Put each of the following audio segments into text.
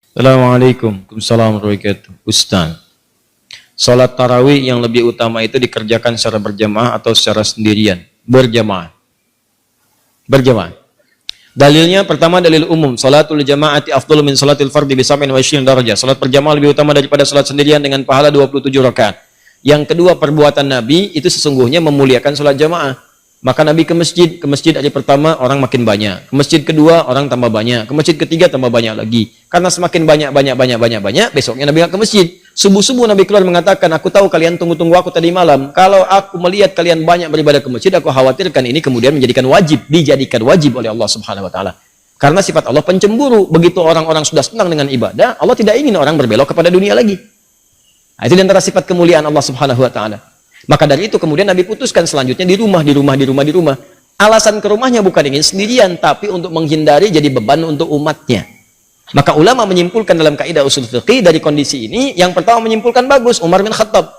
Assalamualaikum warahmatullahi wabarakatuh. Ustaz, sholat tarawih yang lebih utama itu dikerjakan secara berjamaah atau secara sendirian? Berjamaah. Berjamaah. Dalilnya pertama dalil umum, salatul jama'ati afdalu min salatil fardhi bi 27 darajah. Salat berjamaah lebih utama daripada salat sendirian dengan pahala 27 rakaat. Yang kedua, perbuatan Nabi itu sesungguhnya memuliakan salat jamaah. Maka Nabi ke masjid hari pertama orang makin banyak, ke masjid kedua orang tambah banyak, ke masjid ketiga tambah banyak lagi. Karena semakin banyak, besoknya Nabi nggak ke masjid. Subuh-subuh Nabi keluar mengatakan, aku tahu kalian tunggu-tunggu aku tadi malam. Kalau aku melihat kalian banyak beribadah ke masjid, aku khawatirkan ini kemudian dijadikan wajib oleh Allah Subhanahu wa taala. Karena sifat Allah pencemburu. Begitu orang-orang sudah senang dengan ibadah, Allah tidak ingin orang berbelok kepada dunia lagi. Nah, itu di antara sifat kemuliaan Allah Subhanahu wa taala. Maka dari itu kemudian Nabi putuskan selanjutnya di rumah. Alasan ke rumahnya bukan ingin sendirian, tapi untuk menghindari jadi beban untuk umatnya. Maka ulama menyimpulkan dalam kaidah usul fiqih dari kondisi ini, yang pertama menyimpulkan bagus, Umar bin Khattab.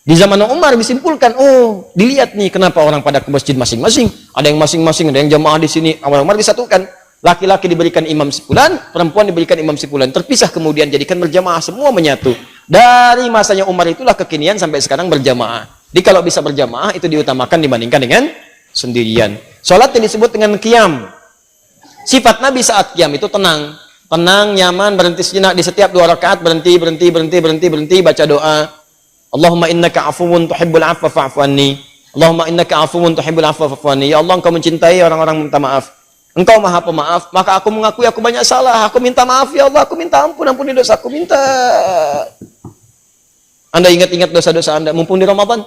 Di zaman Umar disimpulkan, oh dilihat nih kenapa orang pada ke masjid masing-masing. Ada yang masing-masing, ada yang jamaah di sini. Umar disatukan. Laki-laki diberikan imam sepulan, perempuan diberikan imam sepulan. Terpisah kemudian jadikan berjamaah, semua menyatu. Dari masanya Umar itulah kekinian sampai sekarang berjamaah. Jadi kalau bisa berjamaah itu diutamakan dibandingkan dengan sendirian. Salat yang disebut dengan qiyam. Sifat Nabi saat qiyam itu tenang, nyaman, berhenti sejenak di setiap 2 rakaat, berhenti, baca doa. Allahumma innaka afuwun tuhibbul afwa fa'fu anni. Allahumma innaka afuwun tuhibbul afwa fa'fu anni. Ya Allah, Engkau mencintai orang-orang minta maaf. Engkau Maha Pemaaf, maka aku mengakui aku banyak salah. Aku minta maaf ya Allah, aku minta ampuni dosa, aku minta. Anda ingat-ingat dosa-dosa Anda, mumpung Ramadan,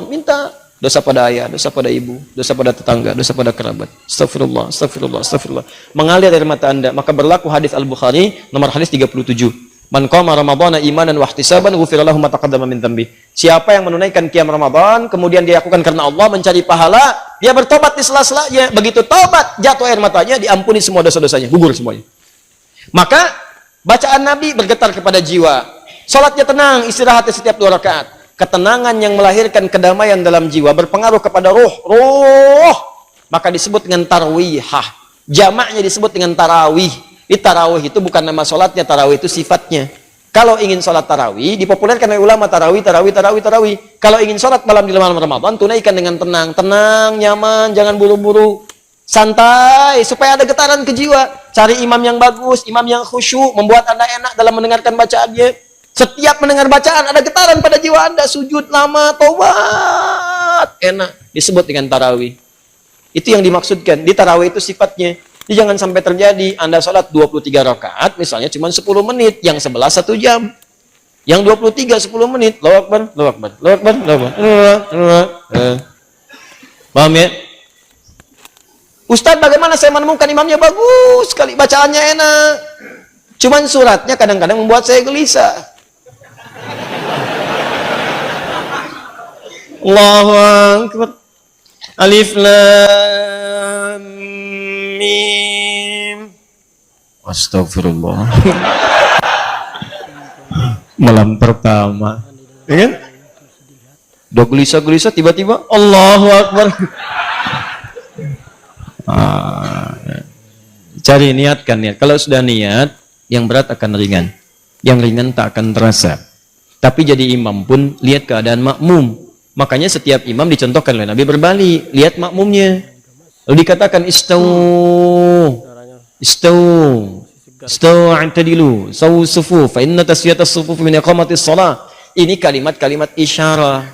minta dosa pada ayah, dosa pada ibu, dosa pada tetangga, dosa pada kerabat. Astagfirullah. Mengalir air mata Anda, maka berlaku hadis Al-Bukhari nomor hadis 37. Man qama Ramadhana imanan wa ihtisaban ghufira lahu ma taqaddama min dhanbi. Siapa yang menunaikan qiyam Ramadan kemudian dia lakukan karena Allah, mencari pahala, dia bertobat di sela-selanya. Begitu tobat, jatuh air matanya, diampuni semua dosa-dosanya, gugur semuanya. Maka bacaan Nabi bergetar kepada jiwa. Salatnya tenang, istirahatnya setiap 2 rakaat. Ketenangan yang melahirkan kedamaian dalam jiwa berpengaruh kepada ruh. Maka disebut dengan tarwihah. Jamaknya disebut dengan tarawih. Di tarawih itu bukan nama sholatnya, tarawih itu sifatnya. Kalau ingin sholat tarawih, dipopulerkan oleh ulama tarawih. Kalau ingin sholat malam di malam Ramadan, tunaikan dengan tenang, nyaman, jangan buru-buru, santai, supaya ada getaran ke jiwa. Cari imam yang bagus, imam yang khusyuk, membuat Anda enak dalam mendengarkan bacaannya. Setiap mendengar bacaan ada getaran pada jiwa Anda, sujud lama, tobat, enak. Disebut dengan tarawih. Itu yang dimaksudkan. Di tarawih itu sifatnya. Jadi jangan sampai terjadi Anda sholat 23 rakaat misalnya cuma 10 menit, yang 11 1 jam. Yang 23 10 menit. Allahu Akbar. Paham ya? Ustaz, bagaimana saya menemukan imamnya bagus sekali, bacaannya enak. Cuman suratnya kadang-kadang membuat saya gelisah. Allahu Akbar. Alif Lam Mim. Astagfirullah. Malam pertama, ya kan? Udah gelisah tiba-tiba Allahu Akbar. Cari niatkan niat. Kalau sudah niat, yang berat akan ringan, yang ringan tak akan terasa. Tapi jadi imam pun lihat keadaan makmum. Makanya setiap imam dicontohkan oleh Nabi berbalik, lihat makmumnya. Lalu dikatakan istau i'tadilu sawu sufuf fa inna tasfiyatas sufuf min iqamatis shalah. Ini kalimat-kalimat isyarah.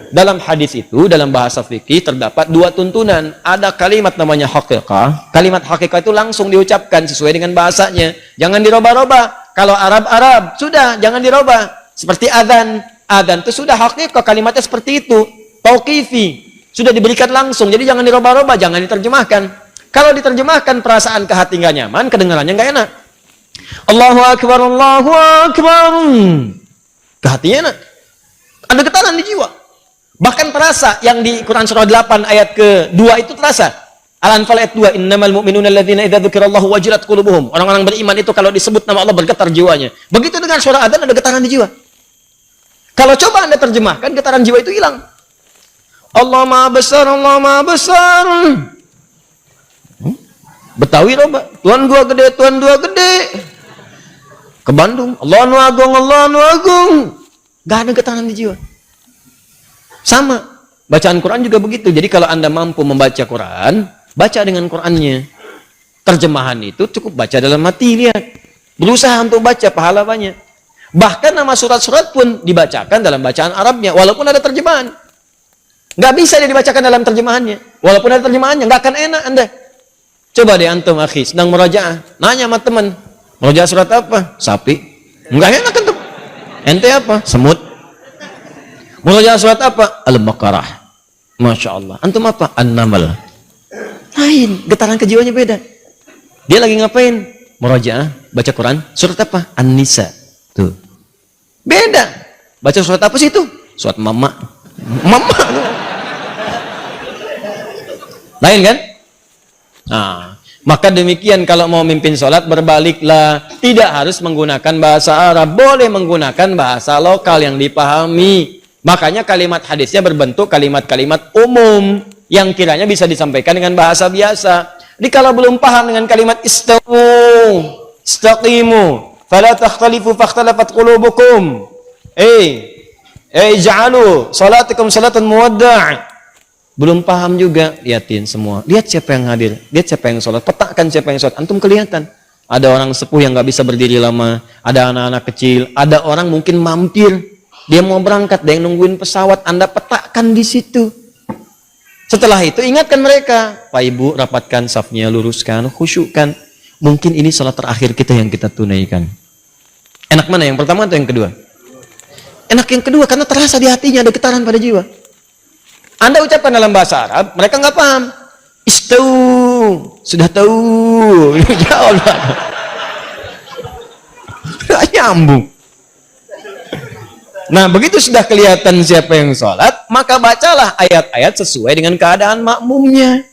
Dalam hadis itu, dalam bahasa fikih terdapat 2 tuntunan. Ada kalimat namanya haqiqah. Kalimat haqiqah itu langsung diucapkan sesuai dengan bahasanya. Jangan dirubah-rubah. Kalau Arab, sudah jangan dirubah. Seperti adzan itu sudah haqiqah, kalimatnya seperti itu. Tauqifi, sudah diberikan langsung. Jadi jangan dirubah-rubah, jangan diterjemahkan. Kalau diterjemahkan perasaan ke hati nggak nyaman, kedengarannya nggak enak. Allahu Akbar. Ke hatinya enak. Ada getaran di jiwa. Bahkan terasa yang di Quran surah 8 ayat ke-2 itu terasa. Al-Anfal ayat 2, innamal mu'minuna alladzina idza dzukirallahu wajilat qulubuhum. Orang-orang beriman itu kalau disebut nama Allah bergetar jiwanya. Begitu dengan suara adzan ada getaran di jiwa. Kalau coba Anda terjemahkan, getaran jiwa itu hilang. Allah Maha Besar, Allah Maha Besar. Betawi loba, Tuan gua gede, Tuan gua gede. Ke Bandung, Allah nu agung, Allah nu agung. Gak ada getaran di jiwa. Sama, bacaan Quran juga begitu. Jadi kalau Anda mampu membaca Quran, baca dengan Qurannya. Terjemahan itu cukup baca dalam hati, lihat. Berusaha untuk baca, pahala banyak. Bahkan nama surat-surat pun dibacakan dalam bacaan Arabnya, walaupun ada terjemahan. Nggak bisa dia dibacakan dalam terjemahannya. Walaupun ada terjemahannya, nggak akan enak Anda. Coba deh antum, akhi, sedang murajaah, nanya sama teman, murajaah surat apa? Sapi. Nggak enak kan tuh. Ente apa? Semut. Murajaah surat apa? Al-Baqarah. Masya Allah. Antum apa? An-Naml. Lain, getaran kejiwaannya beda. Dia lagi ngapain? Murajaah, baca Quran, surat apa? An-Nisa. Tuh. Beda. Baca surat apa sih itu? Surat Mama. Mama. Lain kan? Nah, maka demikian kalau mau mimpin sholat berbaliklah. Tidak harus menggunakan bahasa Arab. Boleh menggunakan bahasa lokal yang dipahami. Makanya kalimat hadisnya berbentuk kalimat-kalimat umum yang kiranya bisa disampaikan dengan bahasa biasa. Jadi kalau belum paham dengan kalimat istawu, istaqimu, fala takhtalifu fakhtalafat qulubukum. Ja'alu salatikum salatan muwadda'. Belum paham juga, lihatin semua. Lihat siapa yang hadir, lihat siapa yang sholat, petakan siapa yang sholat. Antum kelihatan. Ada orang sepuh yang nggak bisa berdiri lama, ada anak-anak kecil, ada orang mungkin mampir. Dia mau berangkat, ada yang nungguin pesawat, Anda petakan di situ. Setelah itu ingatkan mereka, Pak Ibu rapatkan safnya, luruskan, khusyukkan. Mungkin ini sholat terakhir kita yang kita tunaikan. Enak mana, yang pertama atau yang kedua? Enak yang kedua, karena terasa di hatinya ada getaran pada jiwa. Anda ucapkan dalam bahasa Arab, mereka nggak paham. Istau, sudah tahu. Ya Allah. Nggak nyambung. Nah, begitu sudah kelihatan siapa yang sholat, maka bacalah ayat-ayat sesuai dengan keadaan makmumnya.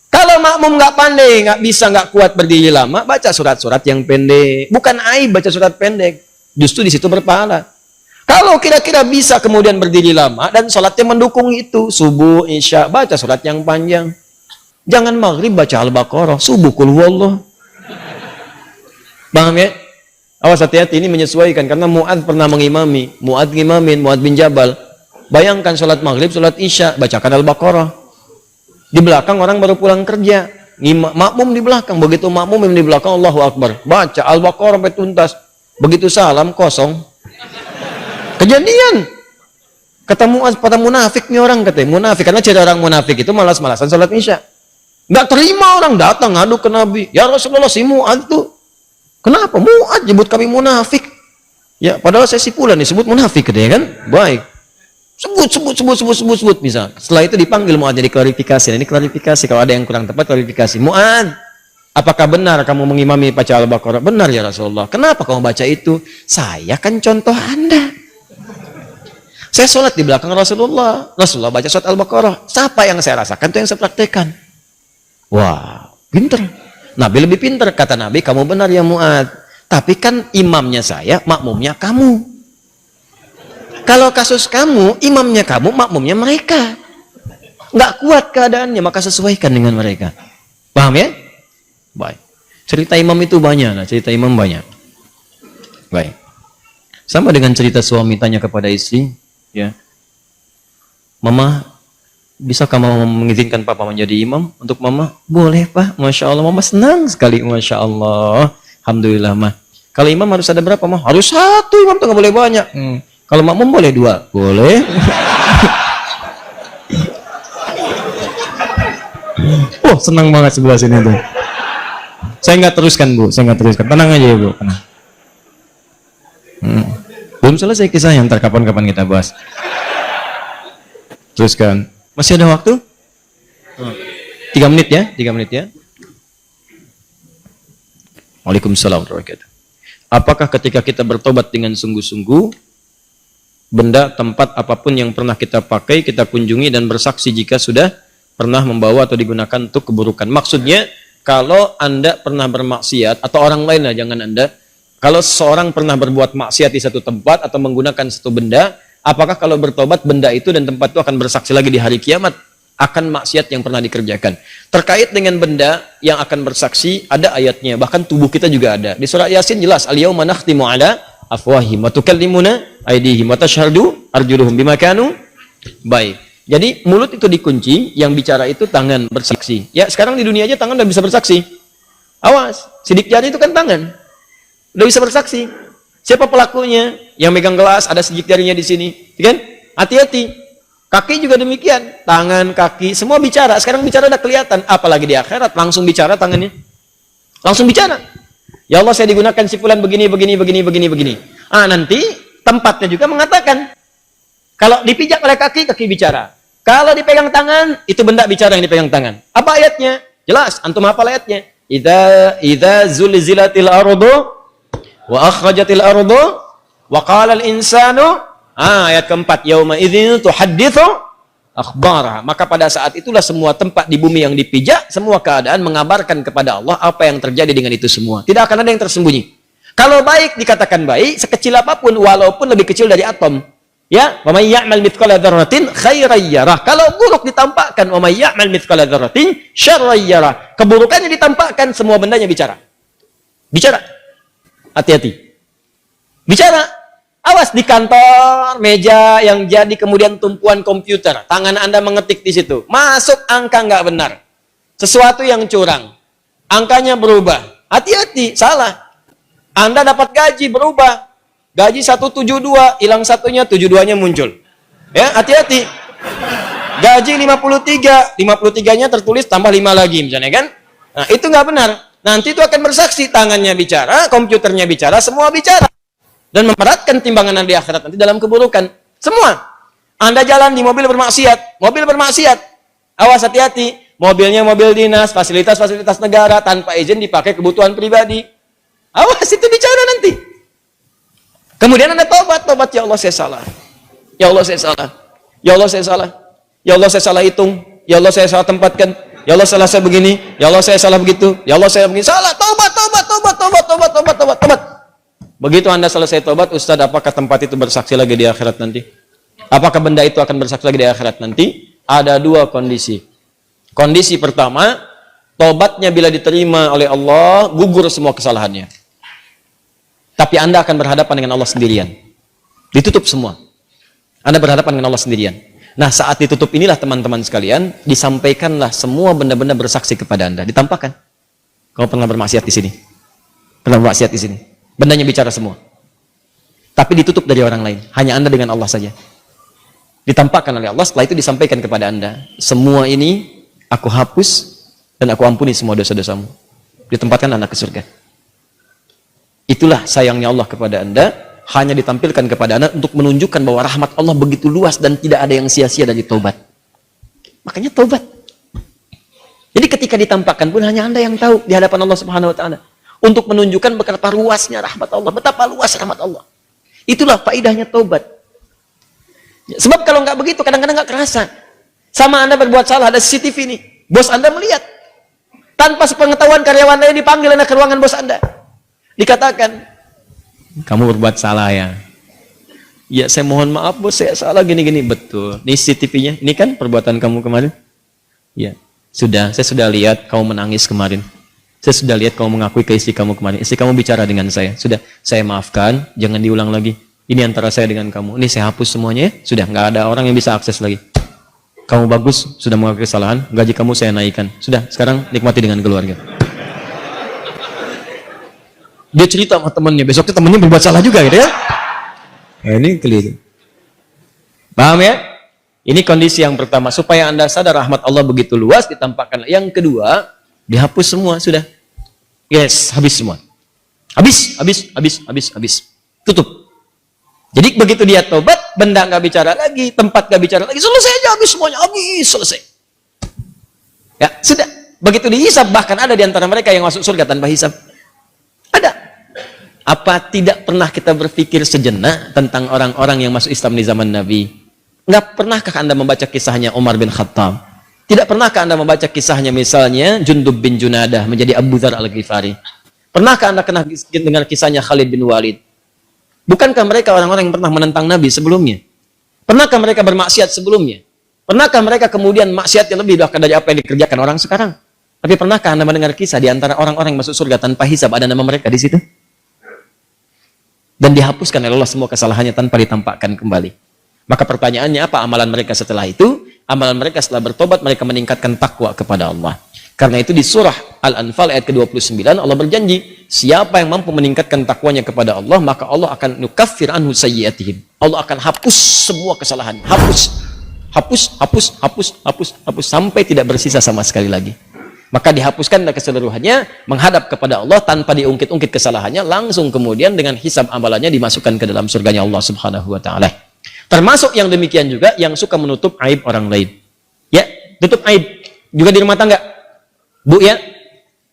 Kalau makmum nggak pandai, nggak bisa, nggak kuat berdiri lama, baca surat-surat yang pendek. Bukan aib baca surat pendek, justru di situ berpahala. Kalau kira-kira bisa kemudian berdiri lama dan sholatnya mendukung itu, subuh, isya, baca surat yang panjang. Jangan maghrib baca Al-Baqarah, subuh kul huwallah. Paham ya? Awas, hati-hati, ini menyesuaikan karena Mu'adz pernah mengimami, Mu'adz ngimamin, Mu'adz bin Jabal. Bayangkan sholat maghrib, sholat isya, bacakan Al-Baqarah. Di belakang orang baru pulang kerja, makmum di belakang. Begitu makmum di belakang, Allahu Akbar, baca Al-Baqarah sampai tuntas. Begitu salam kosong. Kejadian. Kata Mu'adz, pada munafik nih orang, katanya munafik, karena ciri orang munafik itu malas-malasan sholat isya. Nggak terima orang datang ngadu ke Nabi, ya Rasulullah, si Mu'adz tuh kenapa Mu'adz nyebut kami munafik? Ya, padahal saya si pula nih sebut munafik, katanya kan? Baik. Sebut misal. Setelah itu dipanggil Mu'adz, jadi klarifikasi. Nah, ini klarifikasi, kalau ada yang kurang tepat klarifikasi. Mu'adz, apakah benar kamu mengimami baca Al-Baqarah? Benar ya Rasulullah. Kenapa kamu baca itu? Saya kan contoh Anda. Saya sholat di belakang Rasulullah. Rasulullah baca surat Al-Baqarah. Siapa yang saya rasakan itu yang saya praktekkan. Wah, pinter. Nabi lebih pinter. Kata Nabi, kamu benar ya Mu'adz. Tapi kan imamnya saya, makmumnya kamu. Kalau kasus kamu, imamnya kamu, makmumnya mereka. Nggak kuat keadaannya, maka sesuaikan dengan mereka. Paham ya? Baik. Cerita imam itu banyak. Nah, cerita imam banyak. Baik. Sama dengan cerita suami tanya kepada istri, ya, Mama, bisa kamu mengizinkan Papa menjadi imam untuk Mama? Boleh Pak, Masya Allah, Mama senang sekali, Masya Allah, Alhamdulillah Mah. Kalau imam harus ada berapa Mah? Harus satu imam, tuh nggak boleh banyak. Kalau makmum boleh dua? Boleh. Oh, senang banget sebelah sini tuh. Saya nggak teruskan Bu, saya nggak teruskan. Tenang aja ya Bu, tenang. Belum selesai kisahnya, ntar kapan-kapan kita bahas. Teruskan. Masih ada waktu? 3 menit ya, 3 menit ya. Waalaikumsalam warahmatullahi wabarakatuh. Apakah ketika kita bertobat dengan sungguh-sungguh, benda, tempat, apapun yang pernah kita pakai, kita kunjungi dan bersaksi jika sudah pernah membawa atau digunakan untuk keburukan? Maksudnya, kalau Anda pernah bermaksiat, atau orang lain lah, jangan Anda, kalau seorang pernah berbuat maksiat di satu tempat atau menggunakan satu benda, apakah kalau bertobat benda itu dan tempat itu akan bersaksi lagi di hari kiamat? akan maksiat yang pernah dikerjakan. Terkait dengan benda yang akan bersaksi, ada ayatnya. Bahkan tubuh kita juga ada. Di surah Yasin jelas, al-yauma nakhtimu ala afwahim wa tukallimuna aydihim wa tashhadu arjuluhum bima kanu. Baik. Jadi mulut itu dikunci, yang bicara itu tangan bersaksi. Ya, sekarang di dunia aja tangan udah bisa bersaksi. Awas, sidik jari itu kan tangan. Udah bisa bersaksi. Siapa pelakunya? Yang megang gelas, ada sidik jarinya di sini. Kan? Hati-hati. Kaki juga demikian, tangan, kaki, semua bicara. Sekarang bicara udah kelihatan, apalagi di akhirat langsung bicara tangannya. Langsung bicara. Ya Allah, saya digunakan si fulan begini. Nanti tempatnya juga mengatakan. Kalau dipijak oleh kaki, kaki bicara. Kalau dipegang tangan, itu benda bicara yang dipegang tangan. Apa ayatnya? Jelas, antum hafal ayatnya. Idza zulzilatil ardu wa akhrajatil ardu wa qala al insanu. Ayat keempat, yauma idzin tuhadditsu akhbara. Maka pada saat itulah semua tempat di bumi yang dipijak, semua keadaan mengabarkan kepada Allah apa yang terjadi dengan itu semua. Tidak akan ada yang tersembunyi. Kalau baik dikatakan baik, sekecil apapun, walaupun lebih kecil dari atom. Ya, wa may ya'mal mithqala dzarratin khairan yarah. Kalau buruk ditampakkan, wa may ya'mal mithqala dzarratin syarran yarah. Keburukannya ditampakkan, semua bendanya bicara. Bicara. Hati-hati. Bicara. Awas di kantor, meja yang jadi kemudian tumpuan komputer. Tangan Anda mengetik di situ. Masuk angka nggak benar. Sesuatu yang curang. Angkanya berubah. Hati-hati, salah. Anda dapat gaji berubah. Gaji 172, hilang satunya, 72-nya muncul. Ya, hati-hati. Gaji 53, 53-nya tertulis tambah 5 lagi misalnya kan. Nah, itu nggak benar. Nanti itu akan bersaksi. Tangannya bicara, komputernya bicara, semua bicara. Dan memberatkan timbangan Anda di akhirat nanti dalam keburukan. Semua. Anda jalan di mobil bermaksiat. Awas, hati-hati. Mobilnya mobil dinas, fasilitas-fasilitas negara, tanpa izin dipakai kebutuhan pribadi. Awas, itu bicara nanti. Kemudian Anda tobat, ya Allah saya salah. Ya Allah saya salah. Ya Allah saya salah. Ya Allah saya salah hitung. Ya Allah saya salah tempatkan. Ya Allah salah saya begini. Ya Allah saya salah begitu. Ya Allah saya begini. Salah, tobat. Begitu Anda selesai tobat, Ustaz, apakah tempat itu bersaksi lagi di akhirat nanti? Apakah benda itu akan bersaksi lagi di akhirat nanti? Ada dua kondisi. Kondisi pertama, tobatnya bila diterima oleh Allah, gugur semua kesalahannya. Tapi Anda akan berhadapan dengan Allah sendirian. Ditutup semua. Anda berhadapan dengan Allah sendirian. Nah, saat ditutup inilah teman-teman sekalian, disampaikanlah semua benda-benda bersaksi kepada Anda. Ditampakkan. Kamu pernah bermaksiat di sini. Pernah bermaksiat di sini. Bendanya bicara semua. Tapi ditutup dari orang lain. Hanya Anda dengan Allah saja. Ditampakkan oleh Allah, setelah itu disampaikan kepada Anda. Semua ini aku hapus dan aku ampuni semua dosa-dosamu. Ditempatkan Anda ke surga. Itulah sayangnya Allah kepada Anda. Hanya ditampilkan kepada Anda untuk menunjukkan bahwa rahmat Allah begitu luas dan tidak ada yang sia-sia dari taubat. Makanya taubat. Jadi ketika ditampakkan pun hanya Anda yang tahu di hadapan Allah Subhanahu wa taala. Untuk menunjukkan betapa luasnya rahmat Allah, betapa luas rahmat Allah. Itulah faedahnya taubat. Sebab kalau nggak begitu, kadang-kadang nggak kerasa. Sama Anda berbuat salah, ada CCTV nih, bos Anda melihat. Tanpa sepengetahuan karyawan lain dipanggil Anda ke ruangan bos Anda. Dikatakan, kamu berbuat salah ya. Ya, saya mohon maaf bos, saya salah gini-gini. Betul. Ini CCTV-nya, ini kan perbuatan kamu kemarin. Ya, saya sudah lihat kamu menangis kemarin. Saya sudah lihat kamu mengakui ke istri kamu kemarin. Istri kamu bicara dengan saya. Sudah, saya maafkan. Jangan diulang lagi. Ini antara saya dengan kamu. Ini saya hapus semuanya. Sudah, nggak ada orang yang bisa akses lagi. Kamu bagus, sudah mengakui kesalahan. Gaji kamu saya naikkan. Sudah, sekarang nikmati dengan keluarga. Dia cerita sama temannya. Besoknya temannya berbuat salah juga gitu ya. Ini keliru. Paham ya? Ini kondisi yang pertama. Supaya Anda sadar rahmat Allah begitu luas, ditampakkan. Yang kedua, dihapus semua. Sudah. Yes, habis semua. Habis. Tutup. Jadi begitu dia tobat, benda nggak bicara lagi, tempat nggak bicara lagi, selesai aja, habis semuanya, habis, selesai. Ya, sudah. Begitu dihisab, bahkan ada di antara mereka yang masuk surga tanpa hisab. Ada. Apa tidak pernah kita berpikir sejenak tentang orang-orang yang masuk Islam di zaman Nabi? Nggak pernahkah Anda membaca kisahnya Umar bin Khattab? Tidak pernahkah Anda membaca kisahnya misalnya Jundub bin Junadah menjadi Abu Dzar Al-Ghifari? Pernahkah Anda kenal dengar kisahnya Khalid bin Walid? Bukankah mereka orang-orang yang pernah menentang Nabi sebelumnya? Pernahkah mereka bermaksiat sebelumnya? Pernahkah mereka kemudian maksiatnya lebih dari apa yang dikerjakan orang sekarang? Tapi pernahkah Anda mendengar kisah di antara orang-orang yang masuk surga tanpa hisab ada nama mereka di situ? Dan dihapuskan oleh Allah semua kesalahannya tanpa ditampakkan kembali. Maka pertanyaannya apa amalan mereka setelah itu? Amalan mereka setelah bertobat, mereka meningkatkan takwa kepada Allah. Karena itu di surah Al-Anfal ayat ke-29 Allah berjanji, siapa yang mampu meningkatkan takwanya kepada Allah, maka Allah akan nukaffir anhu sayyiatihim. Allah akan hapus semua kesalahan. Hapus sampai tidak bersisa sama sekali lagi. Maka dihapuskanlah keseluruhannya, menghadap kepada Allah tanpa diungkit-ungkit kesalahannya, langsung kemudian dengan hisab amalannya dimasukkan ke dalam surganya Allah Subhanahu wa taala. Termasuk yang demikian juga yang suka menutup aib orang lain. Ya, tutup aib juga di rumah tangga. Bu ya,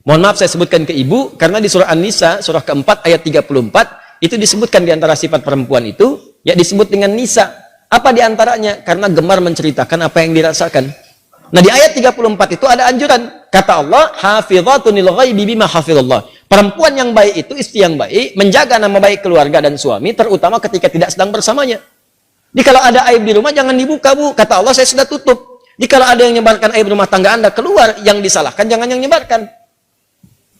mohon maaf saya sebutkan ke ibu karena di surah An-Nisa surah keempat ayat 34 itu disebutkan di antara sifat perempuan itu ya disebut dengan nisa. Apa di antaranya? Karena gemar menceritakan apa yang dirasakan. Nah, di ayat 34 itu ada anjuran. Kata Allah, hafizatun lil ghaibi bima hafizallah. Perempuan yang baik itu, istri yang baik, menjaga nama baik keluarga dan suami terutama ketika tidak sedang bersamanya. Jadi kalau ada aib di rumah jangan dibuka, Bu. Kata Allah, saya sudah tutup. Jadi kalau ada yang menyebarkan aib rumah tangga Anda keluar, yang disalahkan jangan yang menyebarkan.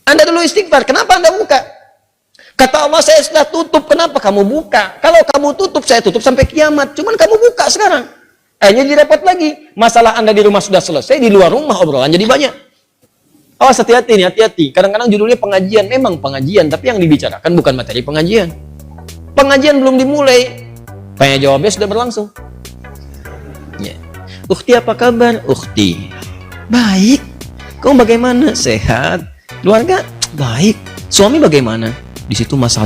Anda dulu istighfar, kenapa Anda buka? Kata Allah, saya sudah tutup, kenapa kamu buka? Kalau kamu tutup, saya tutup sampai kiamat. Cuman kamu buka sekarang. Akhirnya direpot lagi. Masalah Anda di rumah sudah selesai, di luar rumah obrolan jadi banyak. Awas, hati-hati nih, hati-hati. Kadang-kadang judulnya pengajian, memang pengajian, tapi yang dibicarakan bukan materi pengajian. Pengajian belum dimulai, tanya jawabnya sudah berlangsung. Ya. Ukhti apa kabar? Ukhti. Baik. Kamu bagaimana? Sehat. Keluarga? Baik. Suami bagaimana? Di situ masalah.